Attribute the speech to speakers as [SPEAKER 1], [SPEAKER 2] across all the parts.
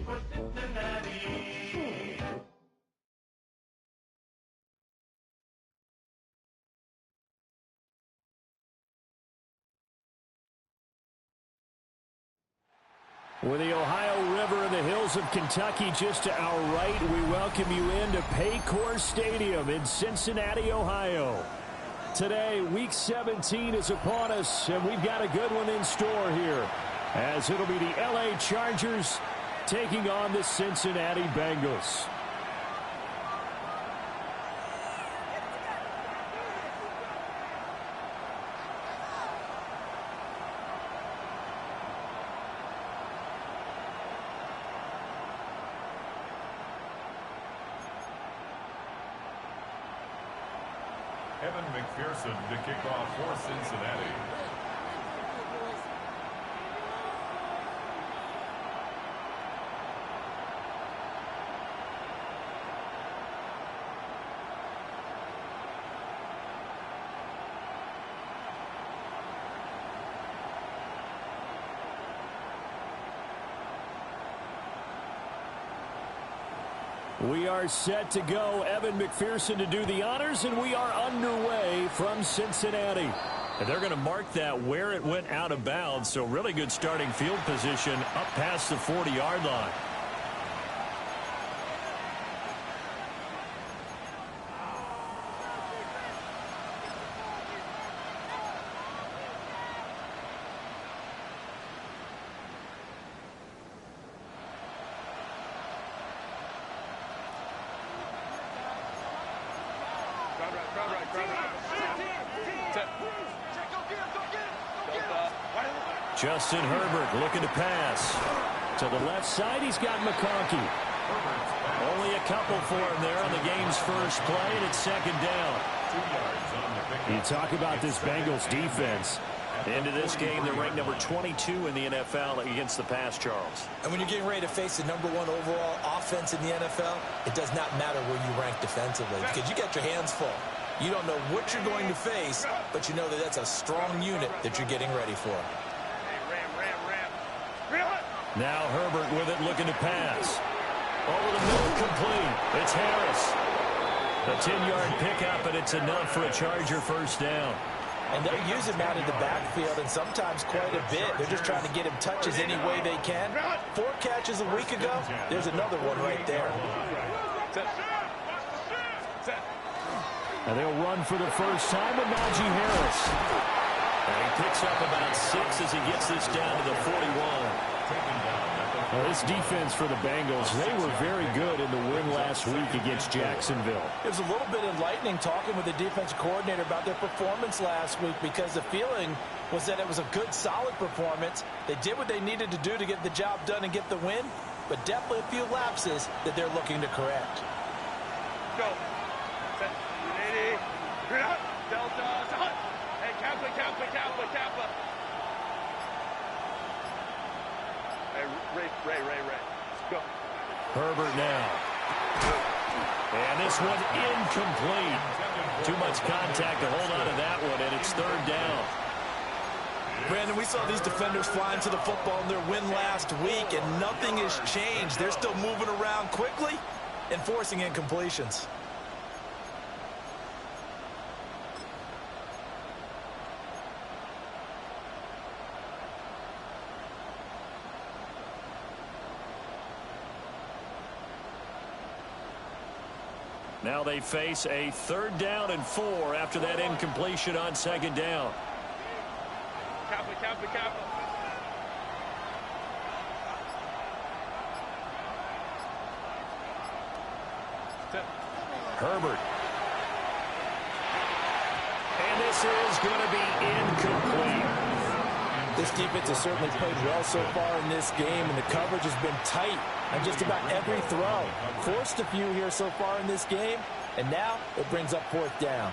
[SPEAKER 1] With the Ohio River and the hills of Kentucky just to our right, we welcome you into Paycor Stadium in Cincinnati, Ohio. Today, Week 17 is upon us, and we've got a good one in store here, as it'll be the LA Chargers taking on the Cincinnati Bengals.
[SPEAKER 2] McPherson to kick off for Cincinnati.
[SPEAKER 1] We are set to go. Evan McPherson to do the honors, and we are underway from Cincinnati.
[SPEAKER 3] And they're going to mark that where it went out of bounds, so really good starting field position up past the 40-yard line.
[SPEAKER 1] Justin Herbert looking to pass. To the left side, he's got McConkey. Only a couple for him there on the game's first play, and it's second down. You talk about this Bengals defense.
[SPEAKER 3] Into this game, they're ranked number 22 in the NFL against the pass, Charles.
[SPEAKER 4] And when you're getting ready to face the number 1 overall offense in the NFL, it does not matter where you rank defensively because you got your hands full. You don't know what you're going to face, but you know that that's a strong unit that you're getting ready for.
[SPEAKER 1] Now Herbert with it, looking to pass. Over the middle, complete. It's Harris. A 10-yard pickup, and it's enough for a Charger first down.
[SPEAKER 4] And they'll use him out in the backfield, and sometimes quite a bit. They're just trying to get him touches any way they can. 4 catches a week ago. There's another one right there.
[SPEAKER 1] And they'll run for the first time with Najee Harris.
[SPEAKER 3] And he picks up about 6 as he gets this down to the 41.
[SPEAKER 1] Well, this defense for the Bengals, they were very good in the win last week against Jacksonville.
[SPEAKER 4] It was a little bit enlightening talking with the defensive coordinator about their performance last week because the feeling was that it was a good, solid performance. They did what they needed to do to get the job done and get the win, but definitely a few lapses that they're looking to correct.
[SPEAKER 5] Go. Delta. Hey, Kappa. Ray. Go.
[SPEAKER 1] Herbert now. And this one incomplete. Too much contact to hold on to that one, and it's third down.
[SPEAKER 4] Brandon, we saw these defenders flying to the football in their win last week, and nothing has changed. They're still moving around quickly and forcing incompletions.
[SPEAKER 1] Now they face a 3rd down and 4 after that incompletion on 2nd down.
[SPEAKER 5] Kappa.
[SPEAKER 1] Herbert. And this is going to be incomplete.
[SPEAKER 4] This defense has certainly played well so far in this game, and the coverage has been tight on just about every throw. Forced a few here so far in this game, and now it brings up 4th down.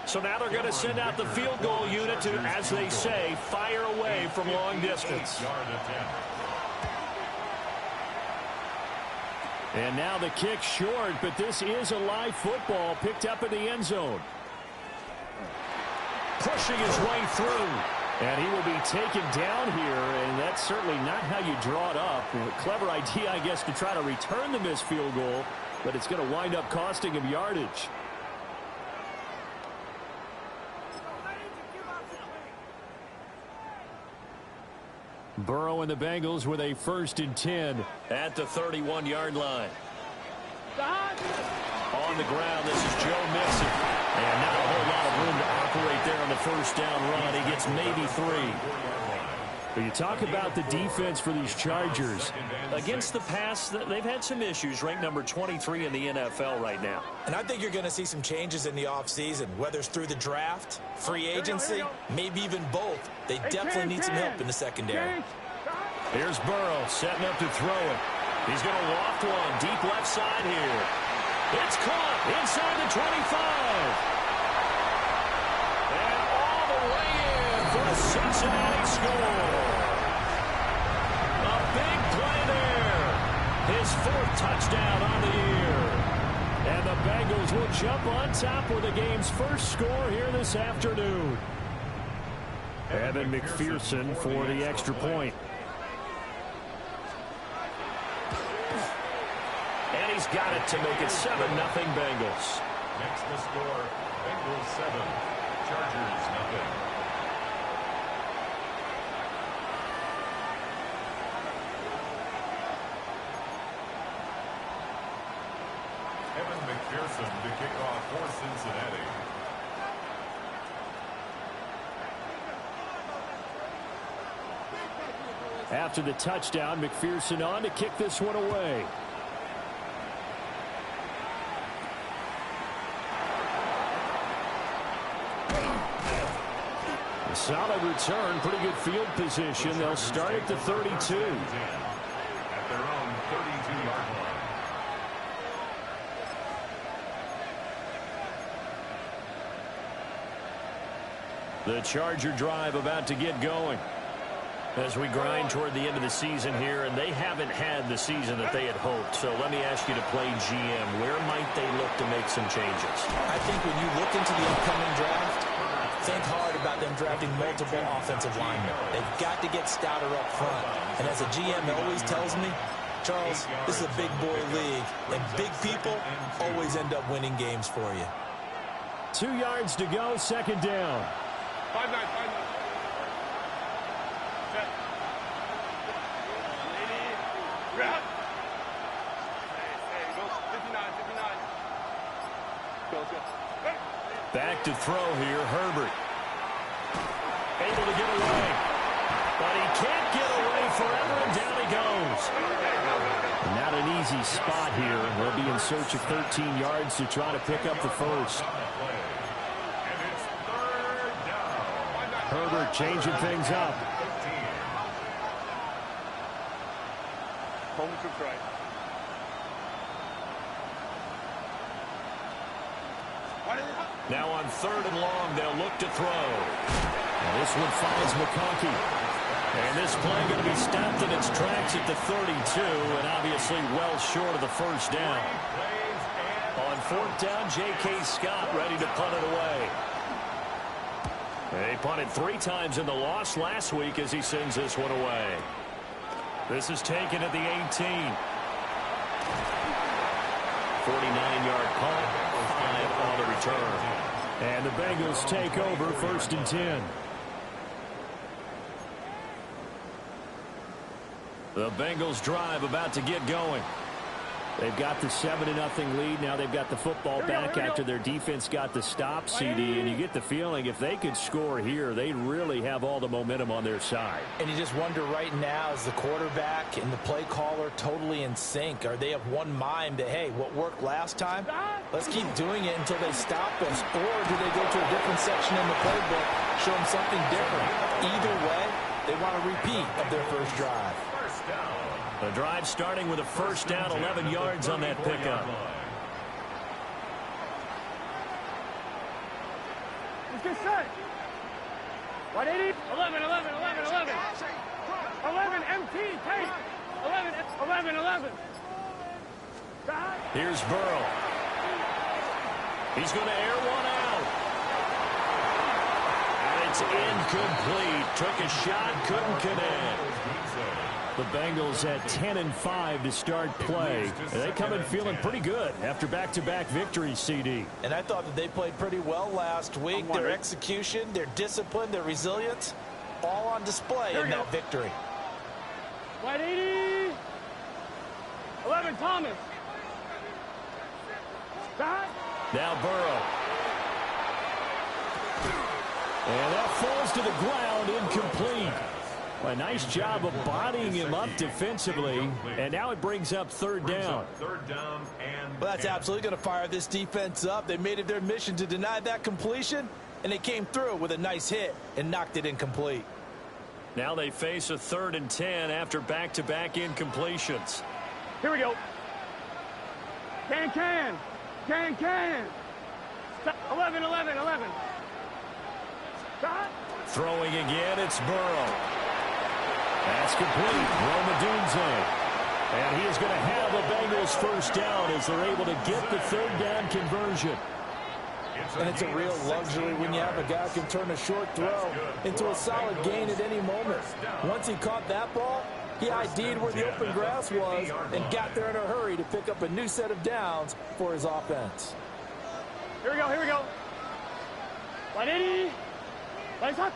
[SPEAKER 1] So now they're going to send out the field goal unit to, as they say, fire away from long distance. And now the kick short, but this is a live football picked up in the end zone.
[SPEAKER 3] Pushing his way through.
[SPEAKER 1] And he will be taken down here, and that's certainly not how you draw it up. Clever idea, I guess, to try to return the missed field goal, but it's going to wind up costing him yardage. Burrow and the Bengals with a 1st and 10
[SPEAKER 3] at the 31-yard line. On the ground, this is Joe Mixon. And not a whole lot of room to operate there on the first down run. He gets maybe 3.
[SPEAKER 1] But you talk about the defense for these Chargers.
[SPEAKER 3] Against the pass, they've had some issues. Ranked number 23 in the NFL right now.
[SPEAKER 4] And I think you're going to see some changes in the offseason, whether it's through the draft, free agency, maybe even both. They definitely need some help in the secondary.
[SPEAKER 3] Here's Burrow setting up to throw it. He's going to loft one deep left side here. It's caught inside the 25. And all the way in for a Cincinnati score. A big play there. His 4th touchdown on the year.
[SPEAKER 1] And the Bengals will jump on top with the game's first score here this afternoon. Evan McPherson for the extra point.
[SPEAKER 3] And he's got it to make it 7-0 Bengals.
[SPEAKER 2] Next to score, Bengals 7, Chargers 0. Evan McPherson to kick off for Cincinnati.
[SPEAKER 1] After the touchdown, McPherson on to kick this one away. A solid return, pretty good field position. They'll start at the 32.
[SPEAKER 2] At their own 32-yard line.
[SPEAKER 3] The Charger drive about to get going as we grind toward the end of the season here, and they haven't had the season that they had hoped. So let me ask you to play GM. Where might they look to make some changes?
[SPEAKER 4] I think when you look into the upcoming draft, think hard about them drafting multiple offensive linemen. They've got to get stouter up front. And as a GM always tells me, Charles, this is a big boy league, and big people always end up winning games for you.
[SPEAKER 1] 2 yards to go, 2nd down.
[SPEAKER 5] 5-9, 5-9. Set. Route. Hey, go 59, 59. Go.
[SPEAKER 3] Back to throw here, Herbert. Able to get away. But he can't get away forever, and down he goes.
[SPEAKER 1] Not an easy spot here. They'll be in search of 13 yards to try to pick up the first. Herbert changing things up.
[SPEAKER 5] Home to right.
[SPEAKER 3] Now on 3rd and long, they'll look to throw.
[SPEAKER 1] And this one finds McConkey.
[SPEAKER 3] And this play going to be stopped in its tracks at the 32, and obviously well short of the first down. On 4th down, J.K. Scott ready to punt it away. They punted 3 times in the loss last week as he sends this one away. This is taken at the 18. 49-yard punt, 5 on the return.
[SPEAKER 1] And the Bengals take over 1st and 10. The Bengals drive about to get going. They've got the 7-0 lead. Now they've got the football back after their defense got the stop, CD. And you get the feeling if they could score here, they really have all the momentum on their side.
[SPEAKER 4] And you just wonder right now, is the quarterback and the play caller totally in sync? Are they of one mind that, hey, what worked last time, let's keep doing it until they stop us? Or do they go to a different section in the playbook, show them something different? Either way, they want a repeat of their first drive.
[SPEAKER 3] The drive starting with a first down, 11 yards on that pickup.
[SPEAKER 5] Let's get set. 180. 11, 11, 11, 11. 11, MT, take. 11, 11, 11.
[SPEAKER 3] Here's Burrow. He's going to air one out. And it's incomplete. Took a shot, couldn't connect. The Bengals at 10-5 to start play. They come in feeling pretty good after back-to-back victories, CD.
[SPEAKER 4] And I thought that they played pretty well last week. Their execution, their discipline, their resilience, all on display in that victory.
[SPEAKER 5] White 80. 11, Thomas. Back.
[SPEAKER 3] Now Burrow. And that falls to the ground, incomplete. A nice job of bodying him up defensively, and now it brings up third down.
[SPEAKER 4] Well, that's absolutely going to fire this defense up. They made it their mission to deny that completion, and they came through with a nice hit and knocked it incomplete.
[SPEAKER 3] Now they face a 3rd and 10 after back-to-back incompletions.
[SPEAKER 5] Here we go. Can. 11. Stop.
[SPEAKER 3] Throwing again, it's Burrow. That's complete. Romadunze. And he is going to have a Bengals first down as they're able to get the third down conversion.
[SPEAKER 4] And it's a real luxury when you have a guy who can turn a short throw into a solid gain at any moment. Once he caught that ball, he ID'd where the open grass was and got there in a hurry to pick up a new set of downs for his offense.
[SPEAKER 5] Here we go. 180. Lights up.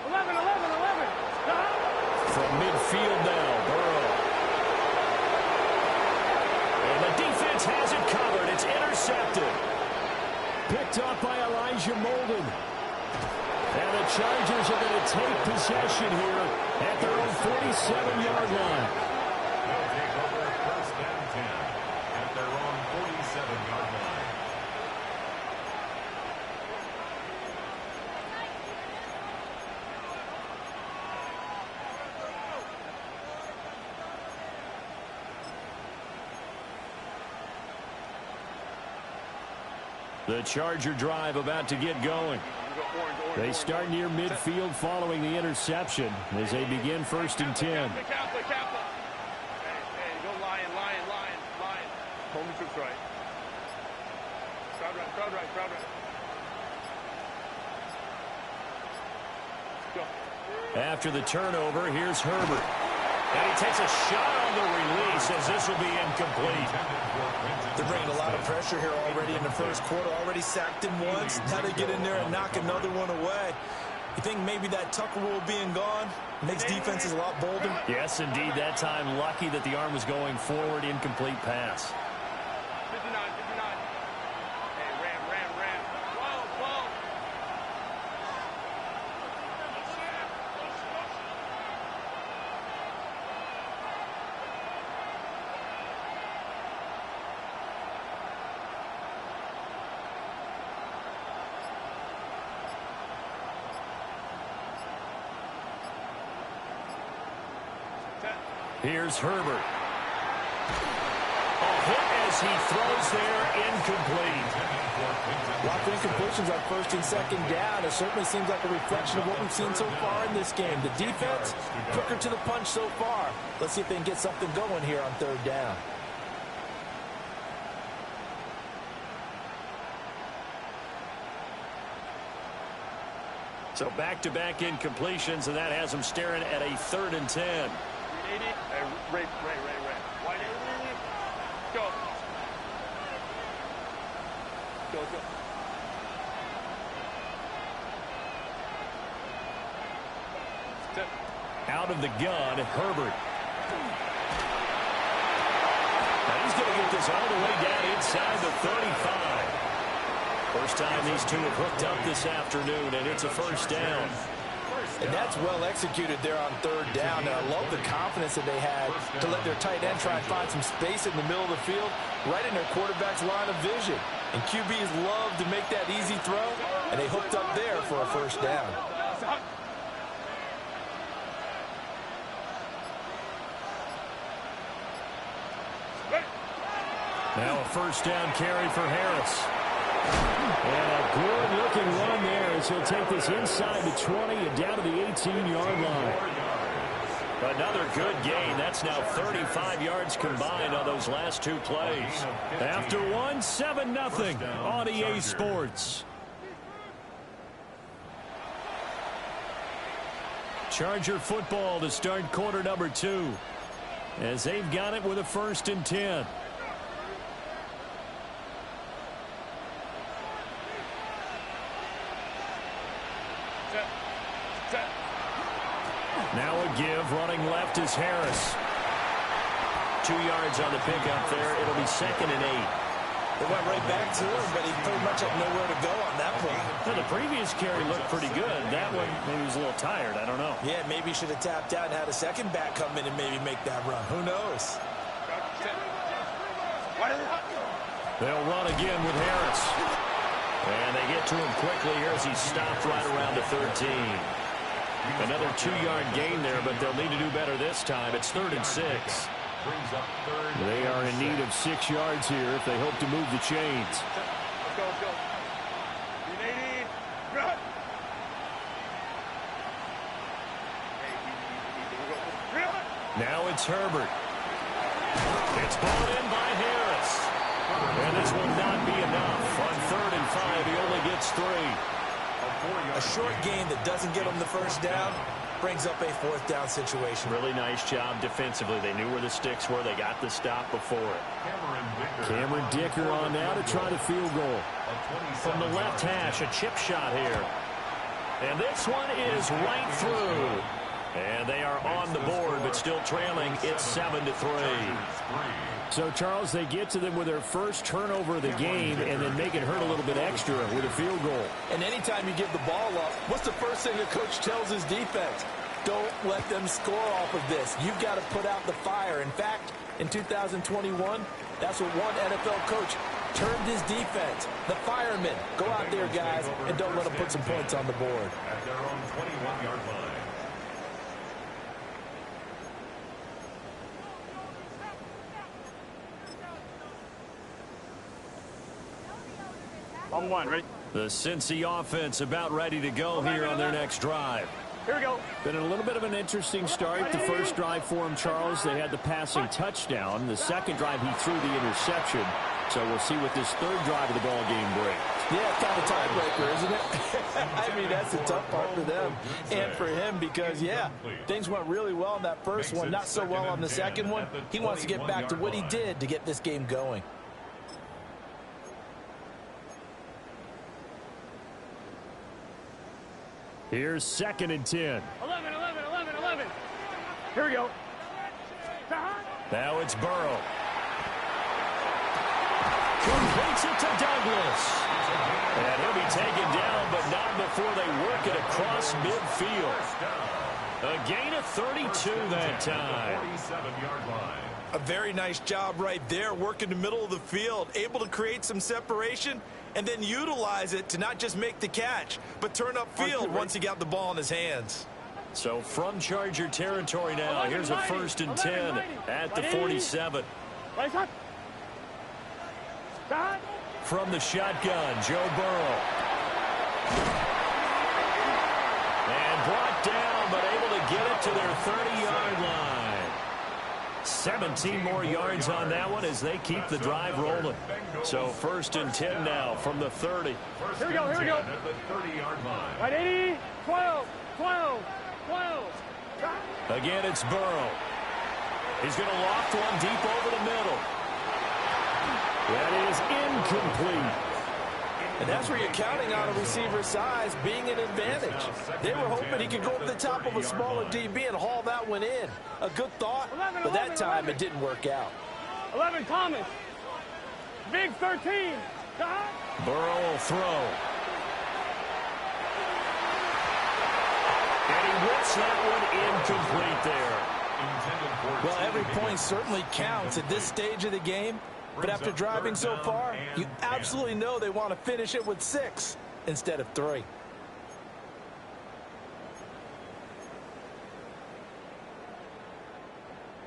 [SPEAKER 5] 11. Stop.
[SPEAKER 3] From midfield now, Burrow. And the defense has it covered. It's intercepted. Picked up by Elijah Molden. And the Chargers are going to take possession here at their own 47-yard line.
[SPEAKER 2] They'll take over first and 10 at their own 47-yard line.
[SPEAKER 3] The Charger drive about to get going. They start near midfield following the interception as they begin 1st and 10.
[SPEAKER 5] Hey, go lion. Hold me to right. Crowd right. Go.
[SPEAKER 3] After the turnover, here's Herbert. And he takes a shot on the release as this will be incomplete.
[SPEAKER 4] They're bringing a lot of pressure here already in the first quarter. Already sacked him once. Now they get in there and knock another one away. You think maybe that Tucker rule being gone makes defenses a lot bolder?
[SPEAKER 3] Yes, indeed. That time, lucky that the arm was going forward. Incomplete pass.
[SPEAKER 5] 59. Hey, ram. Whoa.
[SPEAKER 3] Here's Herbert. A hit as he throws there, incomplete.
[SPEAKER 4] A lot of incompletions on 1st and 2nd down. It certainly seems like a reflection of what we've seen so far in this game. The defense, quicker to the punch so far. Let's see if they can get something going here on 3rd down.
[SPEAKER 3] So back-to-back incompletions, and that has them staring at a 3rd and 10.
[SPEAKER 5] Hey, Ray. White 80. Go.
[SPEAKER 3] Out of the gun, Herbert. Now he's going to get this all the way down inside the 35. First time these two have hooked up this afternoon, and it's a first down.
[SPEAKER 4] And that's well executed there on 3rd down. And I love the confidence that they had to let their tight end try and find some space in the middle of the field, right in their quarterback's line of vision. And QBs love to make that easy throw, and they hooked up there for a first down.
[SPEAKER 3] Now a first down carry for Harris. And a good-looking run there as he'll take this inside the 20 and down to the 18-yard line. Another good gain. That's now 35 yards combined on those last two plays.
[SPEAKER 1] After one, 7-0 on EA Sports. Charger football to start quarter number 2. As they've got it with a 1st and 10. Now a give, running left is Harris. 2 yards on the pickup there. It'll be 2nd and 8.
[SPEAKER 4] They went right back to him, but he pretty much had nowhere to go on that play.
[SPEAKER 1] Now, the previous carry looked pretty good. That one, maybe he was a little tired. I don't know.
[SPEAKER 4] Yeah, maybe he should have tapped out and had a second back come in and maybe make that run. Who knows?
[SPEAKER 1] They'll run again with Harris.
[SPEAKER 3] And they get to him quickly here as he stopped right around the 13. Another 2-yard gain there, but they'll need to do better this time. It's 3rd and 6.
[SPEAKER 1] They are in need of 6 yards here if they hope to move the chains.
[SPEAKER 5] Let's go.
[SPEAKER 1] Now it's Herbert. It's brought in by Harris. And this will not be enough. On 3rd and 5, he only gets 3.
[SPEAKER 4] A short gain that doesn't get him the first down brings up a 4th down situation.
[SPEAKER 3] Really nice job defensively. They knew where the sticks were. They got the stop before it.
[SPEAKER 1] Cameron Dicker on now to try the field goal.
[SPEAKER 3] From the left hash, a chip shot here. And this one is right through. And they are on the board, but still trailing. It's 7-3.
[SPEAKER 1] So, Charles, they get to them with their first turnover of the game and then make it hurt a little bit extra with a field goal.
[SPEAKER 4] And anytime you give the ball up, what's the first thing the coach tells his defense? Don't let them score off of this. You've got to put out the fire. In fact, in 2021, that's what one NFL coach termed his defense. The firemen. Go out there, guys, and don't let them put some points on the board.
[SPEAKER 2] At their own 21-yard line.
[SPEAKER 5] On one, ready?
[SPEAKER 1] The Cincy offense about ready to go here on their next drive.
[SPEAKER 5] Here we go.
[SPEAKER 1] Been a little bit of an interesting start. The first drive for him, Charles, they had the passing touchdown. The second drive, he threw the interception. So we'll see what this third drive of the ball game brings.
[SPEAKER 4] Yeah, kind of tiebreaker, isn't it? I mean, that's the tough part for them and for him because, yeah, things went really well in that first one, not so well on the second one. He wants to get back to what he did to get this game going.
[SPEAKER 1] Here's 2nd and 10.
[SPEAKER 5] 11. Here we go.
[SPEAKER 1] Now it's Burrow. Completes it to Douglas. And he'll be taken down, but not before they work it across midfield. A gain of 32 that time.
[SPEAKER 2] 47-yard line.
[SPEAKER 4] A very nice job right there, working the middle of the field, able to create some separation and then utilize it to not just make the catch, but turn upfield once he got the ball in his hands.
[SPEAKER 3] So from Charger territory now, here's a 1st and 10 at the 47.
[SPEAKER 1] From the shotgun, Joe Burrow.
[SPEAKER 3] And brought down, but able to get it to their 30-yard line.
[SPEAKER 1] 17 more yards on that one as they keep the drive rolling.
[SPEAKER 3] So 1st and 10 now from the 30.
[SPEAKER 5] Here we go.
[SPEAKER 2] At the 30-yard line.
[SPEAKER 5] Right, 80, 12.
[SPEAKER 1] Again, it's Burrow. He's going to loft one deep over the middle. That is incomplete.
[SPEAKER 4] And that's where you're counting on a receiver's size being an advantage. They were hoping he could go over the top of a smaller DB and haul that one in. A good thought, but that time it didn't work out.
[SPEAKER 5] 11, Thomas. Big 13.
[SPEAKER 1] Burrow will throw. And he whips that one incomplete there.
[SPEAKER 4] Well, every point certainly counts at this stage of the game. But after driving so far, you absolutely know they want to finish it with 6 instead of 3.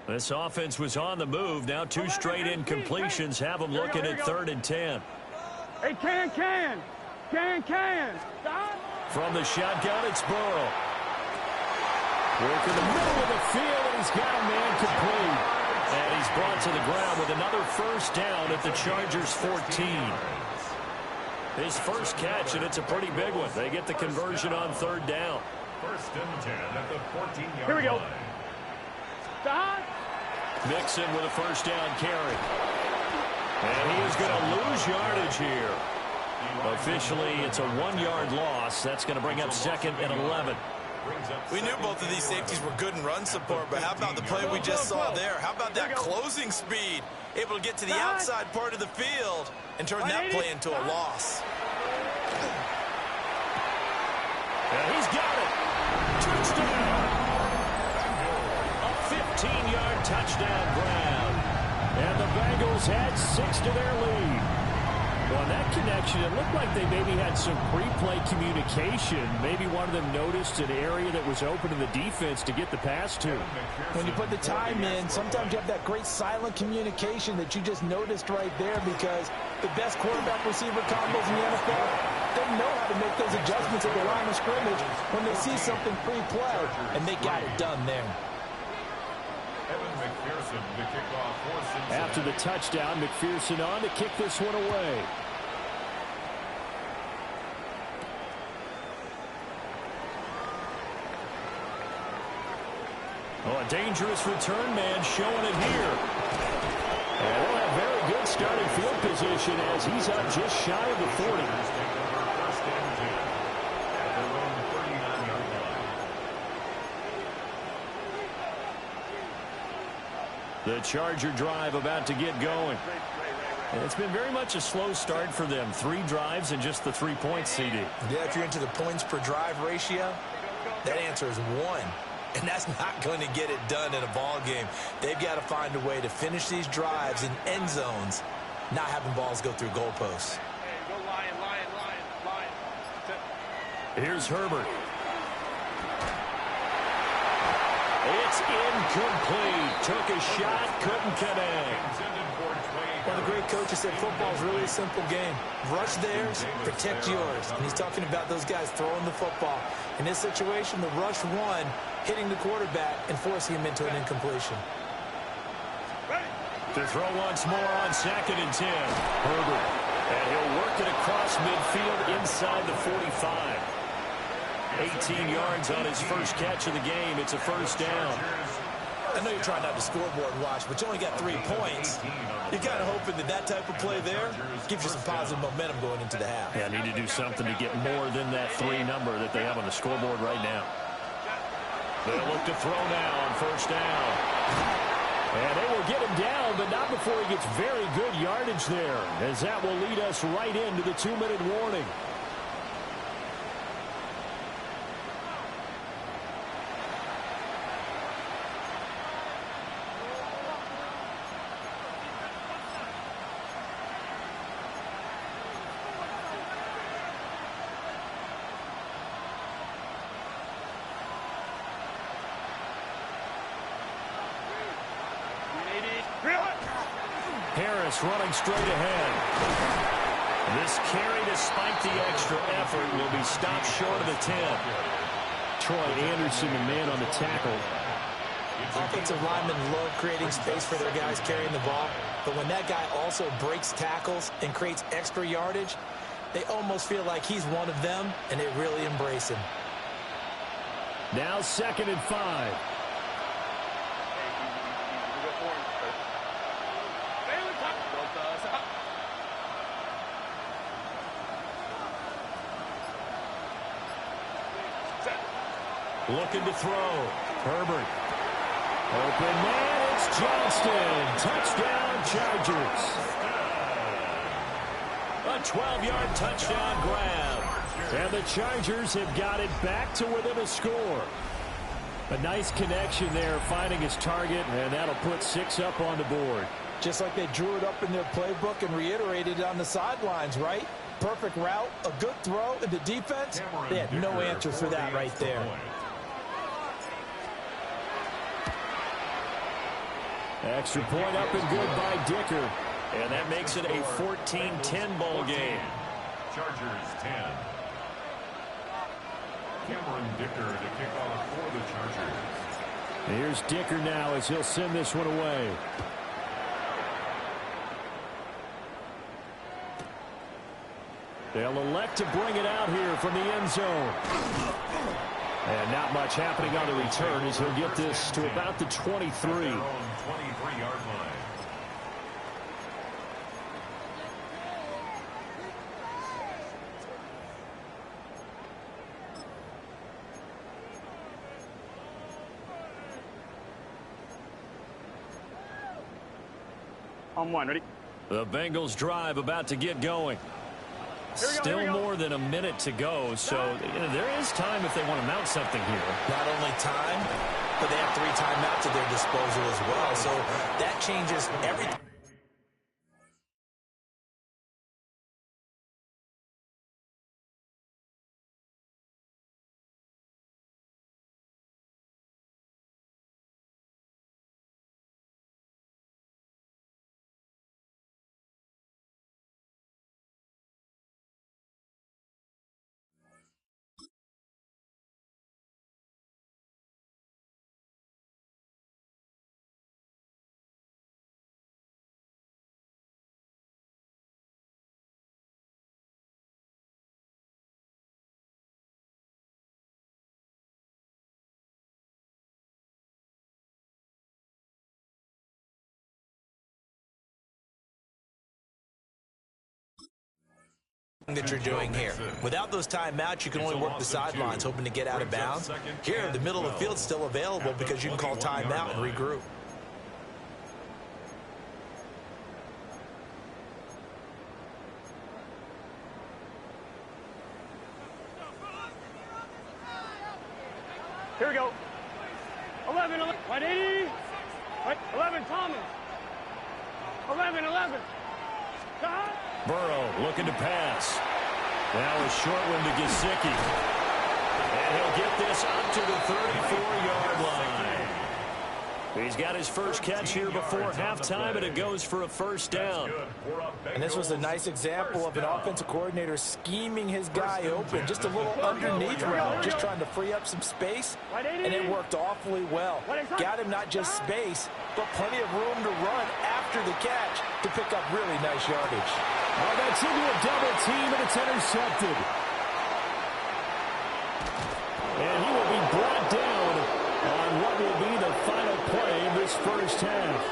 [SPEAKER 1] This offense was on the move. Now 2 straight incompletions have them looking at 3rd and 10.
[SPEAKER 5] Hey, can.
[SPEAKER 1] From the shotgun, it's Burrow. Work in the middle of the field, and he's got a man complete.
[SPEAKER 3] And he's brought to the ground with another first down at the Chargers' 14. His first catch, and it's a pretty big one. They get the conversion on third down.
[SPEAKER 2] First and 10 at the 14-yard
[SPEAKER 5] Here we go.
[SPEAKER 2] line.
[SPEAKER 5] Stop.
[SPEAKER 3] Mixon with a first down carry. And he is going to lose yardage here. Officially, it's a 1-yard loss. That's going to bring up second and 11.
[SPEAKER 4] We knew both of these safeties were good in run support, but how about the play we just saw there? How about that closing speed? Able to get to the outside part of the field and turn that play into a loss.
[SPEAKER 3] And he's got it. Touchdown. A 15-yard touchdown grab.
[SPEAKER 1] And the Bengals had 6 to their lead. Well, in that connection, it looked like they maybe had some pre-play communication. Maybe one of them noticed an area that was open in the defense to get the pass to.
[SPEAKER 4] When you put the time in, sometimes you have that great silent communication that you just noticed right there, because the best quarterback-receiver combos in the NFL, they know how to make those adjustments at the line of scrimmage when they see something pre-play, and they got it done there.
[SPEAKER 1] After the touchdown, McPherson on to kick this one away.
[SPEAKER 3] Oh, a dangerous return man showing it here.
[SPEAKER 1] And they'll have very good starting field position as he's up just shy of the 40.
[SPEAKER 3] The Charger drive about to get going. And it's been very much a slow start for them. 3 drives and just the 3 points, CD.
[SPEAKER 4] Yeah, if you're into the points per drive ratio, that answer is 1. And that's not going to get it done in a ball game. They've got to find a way to finish these drives in end zones, not having balls go through goalposts.
[SPEAKER 5] Go Lion.
[SPEAKER 3] Here's Herbert. It's incomplete. Took a shot, couldn't connect.
[SPEAKER 4] Well, the great coach has said football is really a simple game. Rush theirs, protect yours. And he's talking about those guys throwing the football. In this situation, the rush one, hitting the quarterback and forcing him into an incompletion.
[SPEAKER 3] To throw once more on second and 10. Herbert. And he'll work it across midfield inside the 45. 18 yards on his first catch of the game. It's a first down.
[SPEAKER 4] I know you're trying not to scoreboard watch, but you only got 3 points. You're kind of hoping that that type of play there gives you some positive momentum going into the half.
[SPEAKER 3] Yeah, need to do something to get more than that 3 number that they have on the scoreboard right now. They'll look to throw now on first down.
[SPEAKER 1] And they will get him down, but not before he gets very good yardage there, as that will lead us right into the 2-minute warning.
[SPEAKER 3] Harris running straight ahead. This carry, despite the extra effort, will be stopped short of the 10.
[SPEAKER 1] Troy Anderson, the man on the tackle.
[SPEAKER 4] Offensive linemen love creating space for their guys carrying the ball, but when that guy also breaks tackles and creates extra yardage, they almost feel like he's one of them, and they really embrace him.
[SPEAKER 1] Now 2nd and 5.
[SPEAKER 3] Looking to throw. Herbert.
[SPEAKER 1] Open man, it's Johnston. Touchdown, Chargers.
[SPEAKER 3] A 12-yard touchdown grab.
[SPEAKER 1] And the Chargers have got it back to within a score. A nice connection there, finding his target, and that'll put 6 up on the board.
[SPEAKER 4] Just like they drew it up in their playbook and reiterated it on the sidelines, right? Perfect route, a good throw, and the defense, they had no answer for that right there.
[SPEAKER 1] Extra point up and good by Dicker.
[SPEAKER 3] And that makes it a 14-10 ball game.
[SPEAKER 2] Chargers 10. Cameron Dicker to kick off for the Chargers.
[SPEAKER 1] Here's Dicker now as he'll send this one away. They'll elect to bring it out here from the end zone. And not much happening on the return as he'll get this to about the 23.
[SPEAKER 2] At their own 23-yard line.
[SPEAKER 5] On one, ready?
[SPEAKER 3] The Bengals drive about to get going. Still more than a minute to go, so there is time if they want to mount something here.
[SPEAKER 4] Not only time, but they have 3 timeouts at their disposal as well, so that changes everything. That you're doing here. Without those timeouts, you can only work the sidelines, hoping to get out of bounds. Here, the middle of the field's still available because you can call timeout and regroup.
[SPEAKER 5] Here we go. 11, 180. 11, Thomas. 11. Shot.
[SPEAKER 3] Burrow looking to pass. Now a short one to Gesicki. And he'll get this up to the 34-yard line. He's got his first catch here before halftime, and it goes for a first down.
[SPEAKER 4] And this was a nice example of an offensive coordinator scheming his guy open. Just a little underneath route, just trying to free up some space, and it worked awfully well. Got him not just space, but plenty of room to run after the catch to pick up really nice yardage.
[SPEAKER 1] Oh, that's into a double team, and it's intercepted. And he will be brought down on what will be the final play of this first half.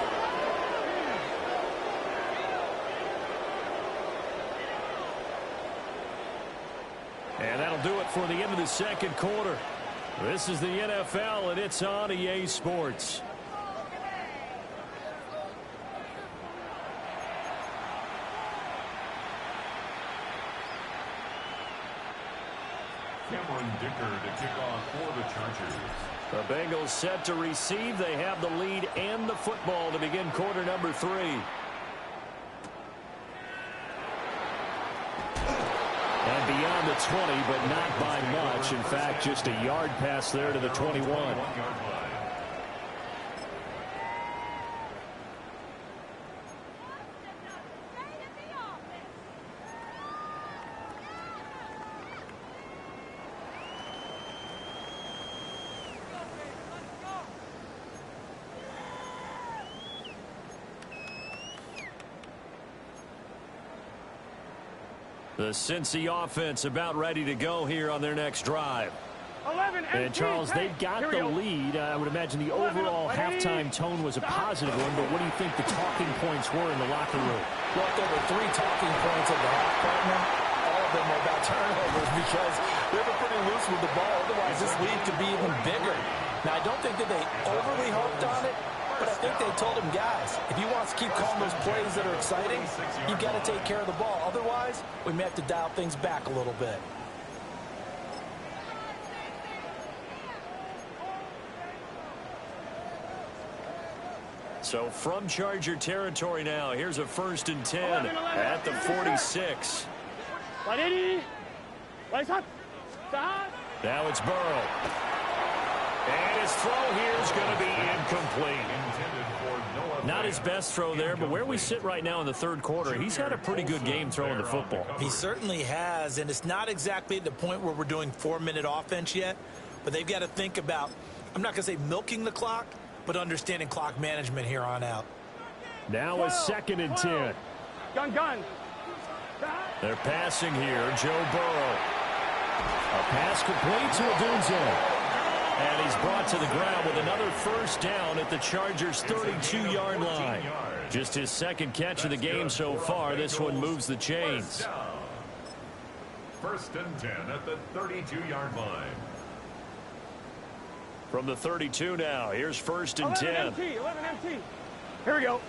[SPEAKER 1] And that'll do it for the end of the second quarter. This is the NFL, and it's on EA Sports.
[SPEAKER 2] Cameron Dicker to kick off for the Chargers.
[SPEAKER 1] The Bengals set to receive. They have the lead and the football to begin quarter number 3. And beyond the 20, but not by much. In fact, just a yard pass there to the 21. The Cincy offense about ready to go here on their next drive.
[SPEAKER 5] 11,
[SPEAKER 1] and Charles, they've got the lead. I would imagine the overall halftime tone was a positive one, but what do you think the talking points were in the locker room?
[SPEAKER 4] Look, there were 3 talking points at the half, partner. All of them were about turnovers because they were pretty loose with the ball. Otherwise, this lead could be even bigger. Now, I don't think that they overly hoped on it, but I think they told him, guys, if you want to keep calling those plays that are exciting, you've got to take care of the ball. Otherwise, we may have to dial things back a little bit.
[SPEAKER 3] So from Charger territory now, here's a 1st and 10 at the 46. Now it's Burrow. And his throw here is going to be incomplete.
[SPEAKER 2] Intended for Noah
[SPEAKER 3] Not his best throw there, but where we sit right now in the third quarter, he's had a pretty good game throwing the football.
[SPEAKER 4] He certainly has, and it's not exactly at the point where we're doing 4-minute offense yet, but they've got to think about, I'm not going to say milking the clock, but understanding clock management here on out.
[SPEAKER 1] Now a 2nd and 10.
[SPEAKER 5] Gun.
[SPEAKER 1] They're passing here. Joe Burrow. A pass complete to Odunze. And he's brought to the ground with another first down at the Chargers' 32-yard line. Just his 2nd catch of the game so far. This one moves the chains.
[SPEAKER 2] 1st and 10 at the 32-yard line.
[SPEAKER 1] From the 32 now, here's 1st and 10.
[SPEAKER 5] 11 empty. Here we go.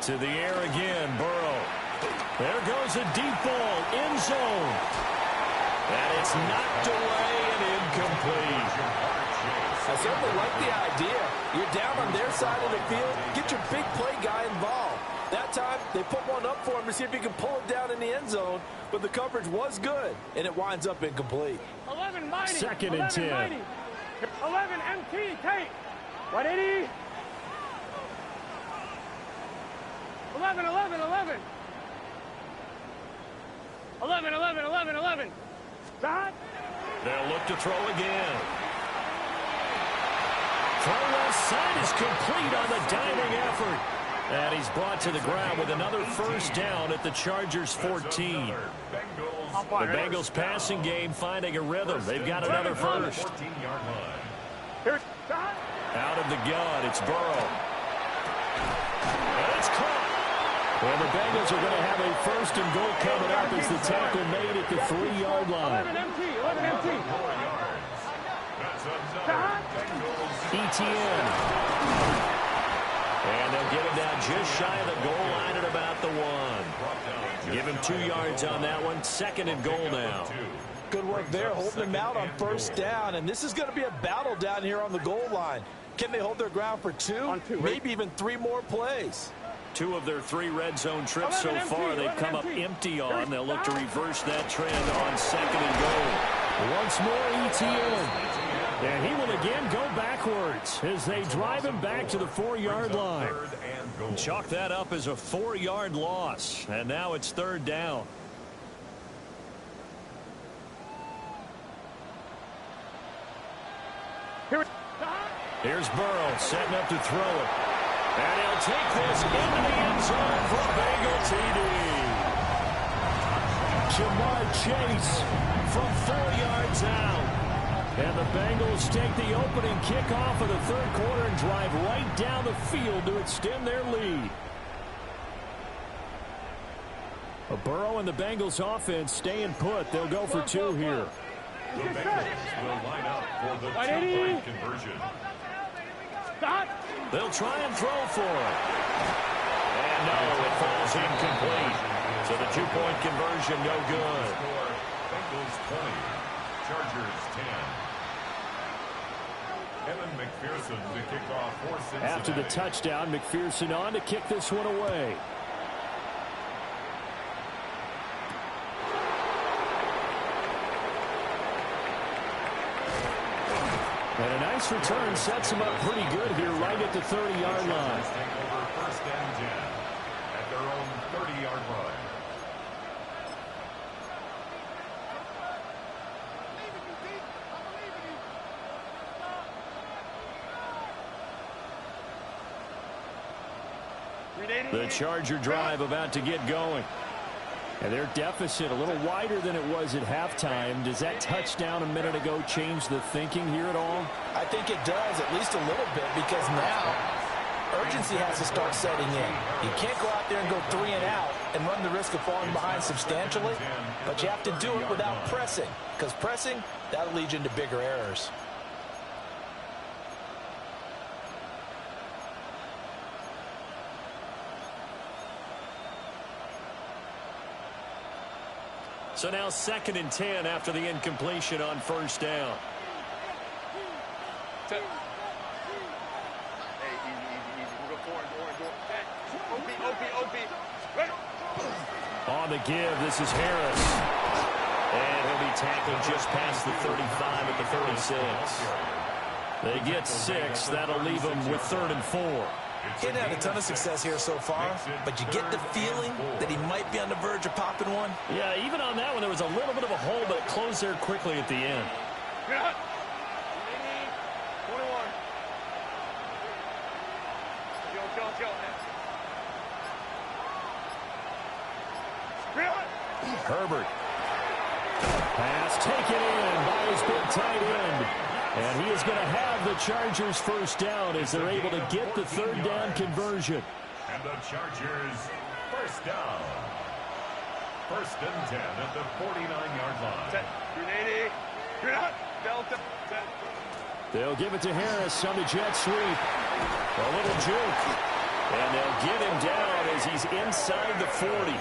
[SPEAKER 1] To the air again, Burrow. There goes a deep ball, end zone. And it's knocked away and incomplete.
[SPEAKER 4] I certainly like the idea. You're down on their side of the field. Get your big play guy involved. That time, they put one up for him to see if he can pull it down in the end zone. But the coverage was good, and it winds up incomplete.
[SPEAKER 5] 11 mighty.
[SPEAKER 1] 2nd and 10.
[SPEAKER 5] 11 MT. Tate. 180. 11. 11. Stop.
[SPEAKER 1] They'll look to throw again. Throw left side is complete on the diving effort. And he's brought to the ground with another first down at the Chargers' 14. The Bengals passing game finding a rhythm. They've got another first. Out of the gun, it's Burrow. And it's caught. Well, the Bengals are going to have a 1st and goal coming up as the tackle made at the 3-yard line.
[SPEAKER 5] 11 empty.
[SPEAKER 1] ETN. And they'll get him down just shy of the goal line at about the 1. Give him 2 yards on that one. 2nd and goal now.
[SPEAKER 4] Good work there, holding him out on first down. And this is going to be a battle down here on the goal line. Can they hold their ground for 2? Maybe even 3 more plays.
[SPEAKER 1] 2 of their 3 red zone trips so far they've come up empty on. They'll look to reverse that trend on 2nd and goal. Once more ETN. And he will again go backwards as they drive him back to the 4-yard line. Chalk that up as a 4-yard loss. And now it's 3rd down. Here's Burrow setting up to throw it. And he'll take this into the end zone for a Bengal TD. Jamar Chase from 4 yards out. And the Bengals take the opening kickoff of the 3rd quarter and drive right down the field to extend their lead. A Burrow and the Bengals offense staying put. They'll go for 2 here.
[SPEAKER 2] The Bengals will line up for the 2-point conversion.
[SPEAKER 5] Stop.
[SPEAKER 1] They'll try and throw for it. And no, it falls incomplete. So the 2-point conversion no good.
[SPEAKER 2] Bengals 20, Chargers 10. Evan McPherson to kick off for Cincinnati.
[SPEAKER 1] After the touchdown, McPherson on to kick this one away. And a nice return sets him up pretty good here right at the 30-yard line.
[SPEAKER 2] Take over 1st and 10 at their own 30-yard line.
[SPEAKER 1] The Charger drive about to get going. And their deficit a little wider than it was at halftime. Does that touchdown a minute ago change the thinking here at all?
[SPEAKER 4] I think it does, at least a little bit, because now urgency has to start setting in. You can't go out there and go 3 and out and run the risk of falling behind substantially, but you have to do it without pressing, because pressing, that'll lead you into bigger errors.
[SPEAKER 1] So now 2nd and 10 after the incompletion on first down.
[SPEAKER 5] Hey, easy. We'll go forward. OP.
[SPEAKER 1] On the give, this is Harris. And he'll be tackled just past the 35 at the 36. They get 6. That'll leave them with 3rd and 4.
[SPEAKER 4] He hasn't had a ton of success here so far, but you get the feeling that he might be on the verge of popping one.
[SPEAKER 3] Yeah, even on that one, there was a little bit of a hole, but it closed there quickly at the end.
[SPEAKER 5] 21. Go.
[SPEAKER 1] Herbert. Pass taken in by his big tight end. And he is going to have the Chargers first down as they're able to get the third down conversion.
[SPEAKER 2] And the Chargers first down. First and 10 at the 49-yard line.
[SPEAKER 5] Set. 380. Delta. Set.
[SPEAKER 1] They'll give it to Harris on the jet sweep. A little juke. And they'll get him down as he's inside the 40.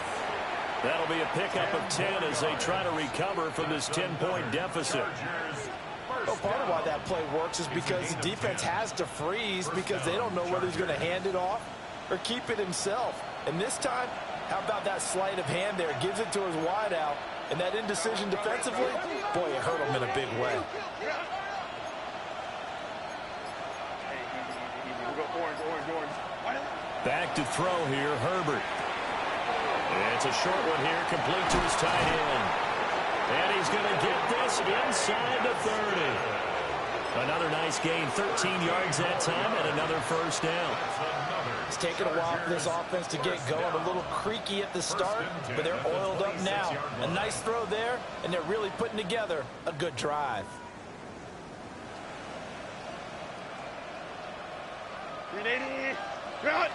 [SPEAKER 1] That'll be a pickup of 10 as they try to recover from this 10-point deficit.
[SPEAKER 4] Well, part of why that play works is because the defense has to freeze because they don't know whether he's going to hand it off or keep it himself. And this time, how about that sleight of hand there? Gives it to his wideout. And that indecision defensively, boy, it hurt him in a big way.
[SPEAKER 1] Back to throw here, Herbert. It's a short one here, complete to his tight end. And he's going to get this inside the 30. Another nice gain, 13 yards that time, and another first down.
[SPEAKER 4] It's taken a while for this offense to get going. A little creaky at the start, but they're oiled up now. A nice throw there, and they're really putting together a good drive.
[SPEAKER 5] 380. Run.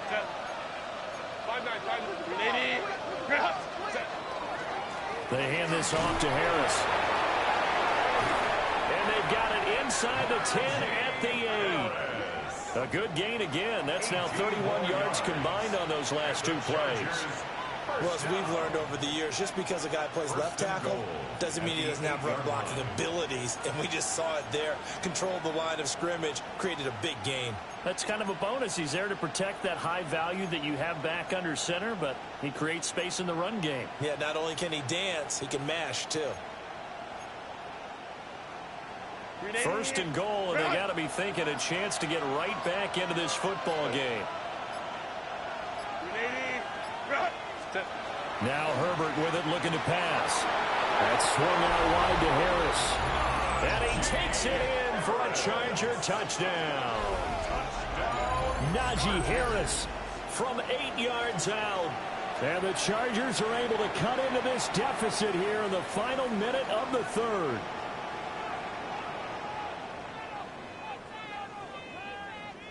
[SPEAKER 5] Set. 5-9. 380. Run. Set.
[SPEAKER 1] They hand this off to Harris. And they've got it inside the 10 at the 8. A good gain again. That's now 31 yards combined on those last two plays.
[SPEAKER 4] Well, as we've learned over the years, just because a guy plays left tackle doesn't mean he doesn't have run blocking abilities. And we just saw it there. Controlled the line of scrimmage, created a big gain.
[SPEAKER 3] That's kind of a bonus. He's there to protect that high value that you have back under center, but he creates space in the run game.
[SPEAKER 4] Yeah, not only can he dance, he can mash, too.
[SPEAKER 1] First and goal, and they got to be thinking a chance to get right back into this football game.
[SPEAKER 5] 380. Run. Set.
[SPEAKER 1] Now Herbert with it, looking to pass. That's swung out wide to Harris. And he takes it in for a Charger touchdown. Najee Harris from 8 yards out. And the Chargers are able to cut into this deficit here in the final minute of the third.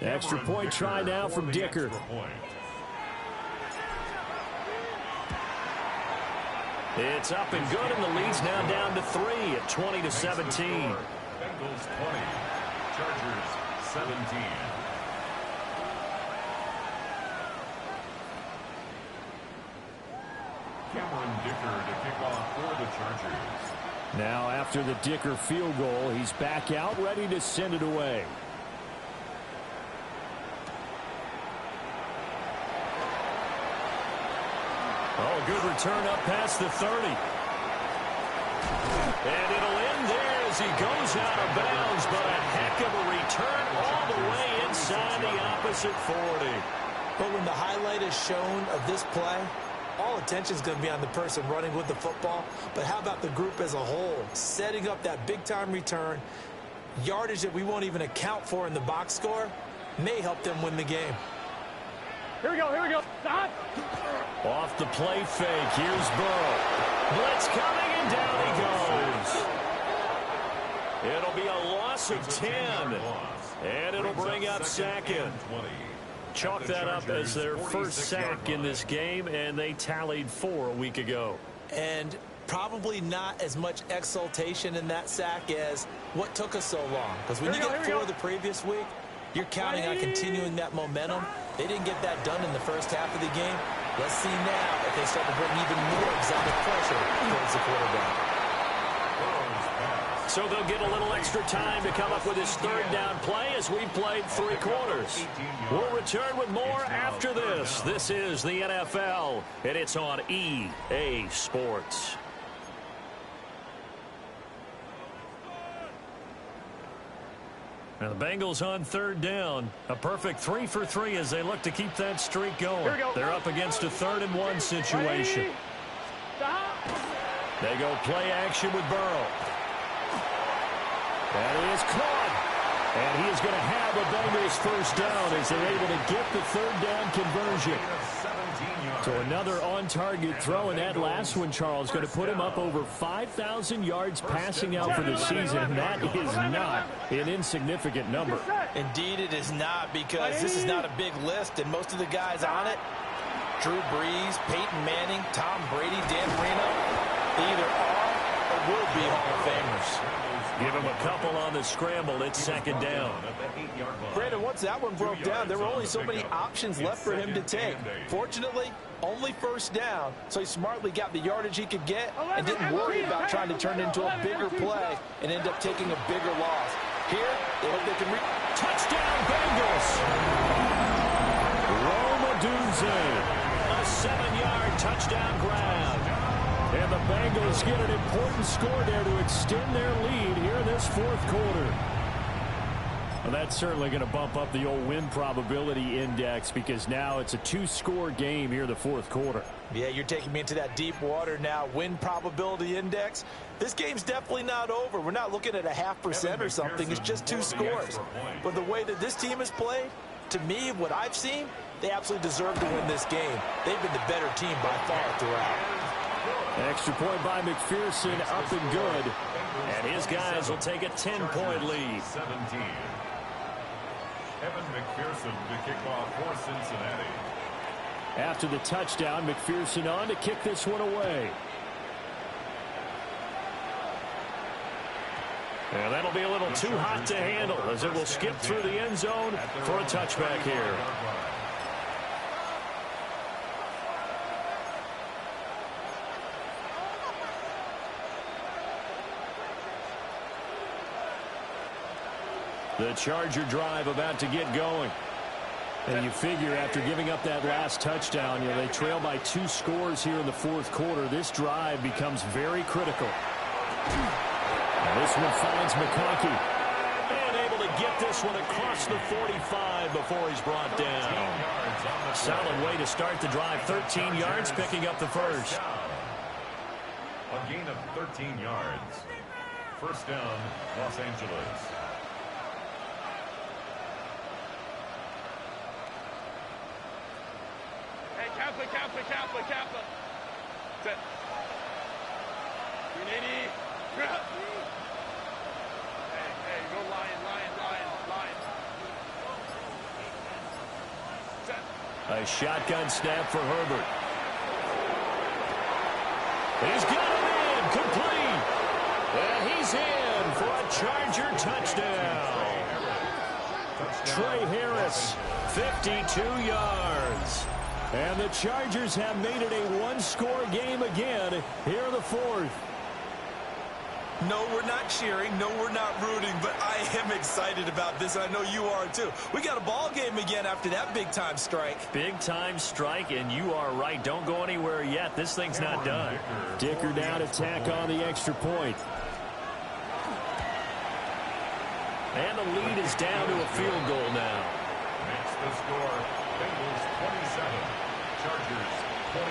[SPEAKER 1] Extra point try now from Dicker. It's up and good, and the lead's now down to 3 at 20-17.
[SPEAKER 2] Bengals 20, Chargers 17. Cameron Dicker to kick off for the Chargers.
[SPEAKER 1] Now after the Dicker field goal, he's back out ready to send it away. Oh, good return up past the 30. And it'll end there as he goes out of bounds, but a heck of a return all the way inside the opposite 40.
[SPEAKER 4] But when the highlight is shown of this play, all attention is going to be on the person running with the football. But how about the group as a whole? Setting up that big-time return, yardage that we won't even account for in the box score, may help them win the game.
[SPEAKER 5] Here we go. Stop.
[SPEAKER 1] Off the play fake. Here's Burrow. Blitz coming, and down he goes. It'll be a loss of 10. And it'll bring up second. Chalk that up as their first sack in this game, and they tallied 4 a week ago.
[SPEAKER 4] And probably not as much exultation in that sack as what took us so long. Because when you get 4 the previous week, you're counting on continuing that momentum. They didn't get that done in the first half of the game. Let's see now if they start to bring even more exotic pressure towards the quarterback.
[SPEAKER 3] So they'll get a little extra time to come up with this third down play as we played 3 quarters. We'll return with more after this. This is the NFL, and it's on EA Sports. And the Bengals on third down. A perfect 3 for 3 as they look to keep that streak going. They're up against a 3rd and 1 situation. They go play action with Burrow. And he is caught. And he is going to have a Bengals first down as they're able to get the 3rd down conversion. So another on-target throw, and that last one, Charles, going to put him up over 5,000 yards passing out for the season. And that is not an insignificant number.
[SPEAKER 4] Indeed, it is not, because this is not a big list, and most of the guys on it, Drew Brees, Peyton Manning, Tom Brady, Dan Marino, they either are or will be Hall of Famers.
[SPEAKER 3] Give him a couple on the scramble. It's 2nd down.
[SPEAKER 4] Brandon, once that one broke down, there were only so many options left for him to take. Fortunately, only 1st down, so he smartly got the yardage he could get and didn't worry about trying to turn it into a bigger play and end up taking a bigger loss. Here, they hope they can reach.
[SPEAKER 3] Touchdown, Bengals! Roma a 7-yard touchdown grab.
[SPEAKER 1] And the Bengals get an important score there to extend their lead here in this 4th quarter. Well, that's certainly going to bump up the old win probability index, because now it's a 2-score game here in the 4th quarter.
[SPEAKER 4] Yeah, you're taking me into that deep water now. Win probability index. This game's definitely not over. We're not looking at a 0.5% or something. It's just 2 scores. But the way that this team has played, to me, what I've seen, they absolutely deserve to win this game. They've been the better team by far throughout.
[SPEAKER 1] Extra point by McPherson, up and good.
[SPEAKER 3] And his guys will take a 10-point lead.
[SPEAKER 2] 17. Evan McPherson to kick off for Cincinnati.
[SPEAKER 1] After the touchdown, McPherson on to kick this one away.
[SPEAKER 3] And that'll be a little too hot to handle as it will skip through the end zone for a touchback here. The Charger drive about to get going. And you figure after giving up that last touchdown, they trail by 2 scores here in the 4th quarter. This drive becomes very critical. And this one finds McConkey. And able to get this one across the 45 before he's brought down. Solid way to start the drive. 13 yards, picking up the first.
[SPEAKER 2] A gain of 13 yards. First down, Los Angeles.
[SPEAKER 5] Kappa. Set. 380. Hey, go Lion. Set.
[SPEAKER 3] A shotgun snap for Herbert. He's got him in, complete. And he's in for a Charger touchdown.
[SPEAKER 1] Trey Harris,
[SPEAKER 3] 52 yards.
[SPEAKER 1] And the Chargers have made it a 1-score game again here in the 4th.
[SPEAKER 4] No, we're not cheering. No, we're not rooting. But I am excited about this. I know you are, too. We got a ball game again after that big-time strike.
[SPEAKER 3] Big-time strike, and you are right. Don't go anywhere yet. This thing's not done.
[SPEAKER 1] Dicker down, attack on the extra point.
[SPEAKER 3] And the lead is down to a field goal now.
[SPEAKER 2] Makes the score. Bengals 27, Chargers 24.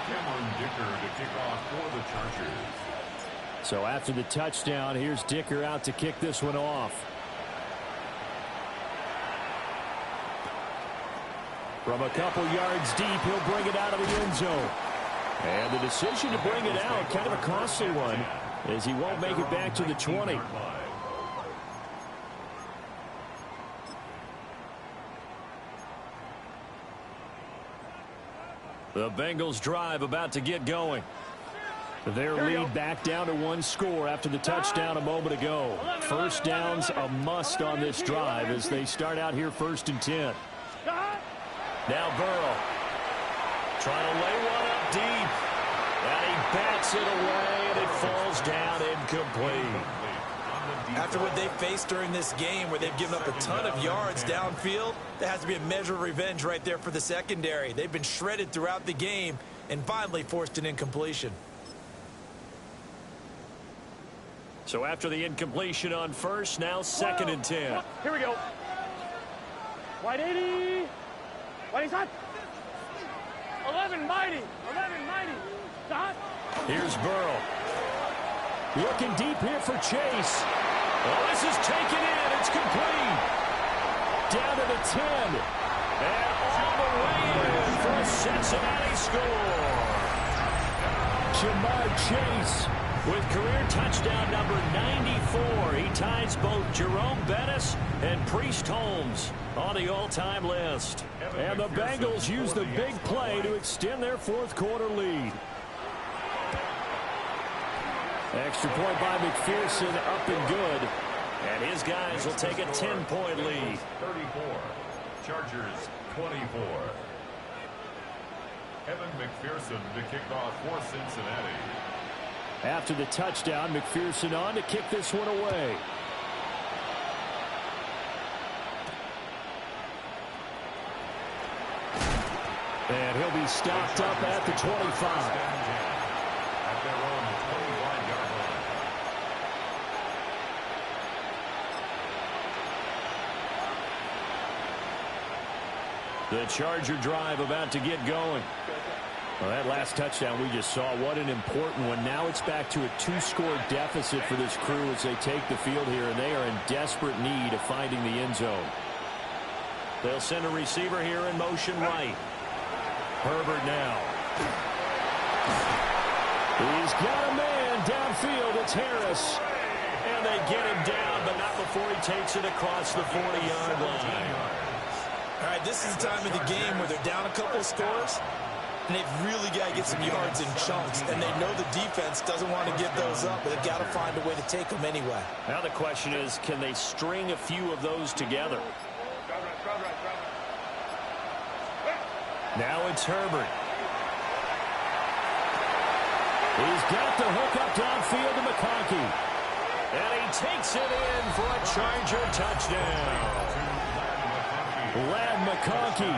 [SPEAKER 2] Cameron Dicker to kick off for the Chargers.
[SPEAKER 1] So after the touchdown, here's Dicker out to kick this one off. From a couple yards deep, he'll bring it out of the end zone. And the decision to bring it out, kind of a costly one, as he won't make it back to the 20.
[SPEAKER 3] The Bengals drive about to get going.
[SPEAKER 1] Their lead back down to 1 score after the touchdown a moment ago. First down's a must on this drive as they start out here 1st and 10.
[SPEAKER 3] Now Burrow trying to lay one up deep. And he bats it away, and it falls down incomplete.
[SPEAKER 4] After what they faced during this game where they've given up a ton of yards downfield, there has to be a measure of revenge right there for the secondary. They've been shredded throughout the game and finally forced an incompletion.
[SPEAKER 3] So after the incompletion on first, now 2nd and 10.
[SPEAKER 5] Here we go. Wide 80. Wide shot. 11 mighty. 11 mighty. Shot.
[SPEAKER 1] Here's Burrow. Looking deep here for Chase. Oh, this is taken in. It's complete. Down to the 10. And all the way in for a Cincinnati score. Jamar Chase with career touchdown number 94. He ties both Jerome Bettis and Priest Holmes on the all-time list. And the Bengals use the big play to extend their fourth quarter lead. Extra point by McPherson, up and good.
[SPEAKER 3] And his guys will take a 10-point lead.
[SPEAKER 2] 34. Chargers 24. Evan McPherson to kick off for Cincinnati.
[SPEAKER 1] After the touchdown, McPherson on to kick this one away. And he'll be stopped up at the 25.
[SPEAKER 2] At their own 21-yard line.
[SPEAKER 1] The Charger drive about to get going. Well, that last touchdown we just saw, what an important one. Now it's back to a 2-score deficit for this crew as they take the field here, and they are in desperate need of finding the end zone.
[SPEAKER 3] They'll send a receiver here in motion right.
[SPEAKER 1] Herbert now. He's got a man downfield. It's Harris.
[SPEAKER 3] And they get him down, but not before he takes it across the 40-yard line.
[SPEAKER 4] All right, this is the time of the game where they're down a couple of scores, and they've really got to get some yards in chunks, and they know the defense doesn't want to give those up, but they've got to find a way to take them anyway.
[SPEAKER 3] Now the question is, can they string a few of those together?
[SPEAKER 1] Now it's Herbert. He's got the hook up downfield to McConkey.
[SPEAKER 3] And he takes it in for a Charger touchdown.
[SPEAKER 1] Lad McConkey,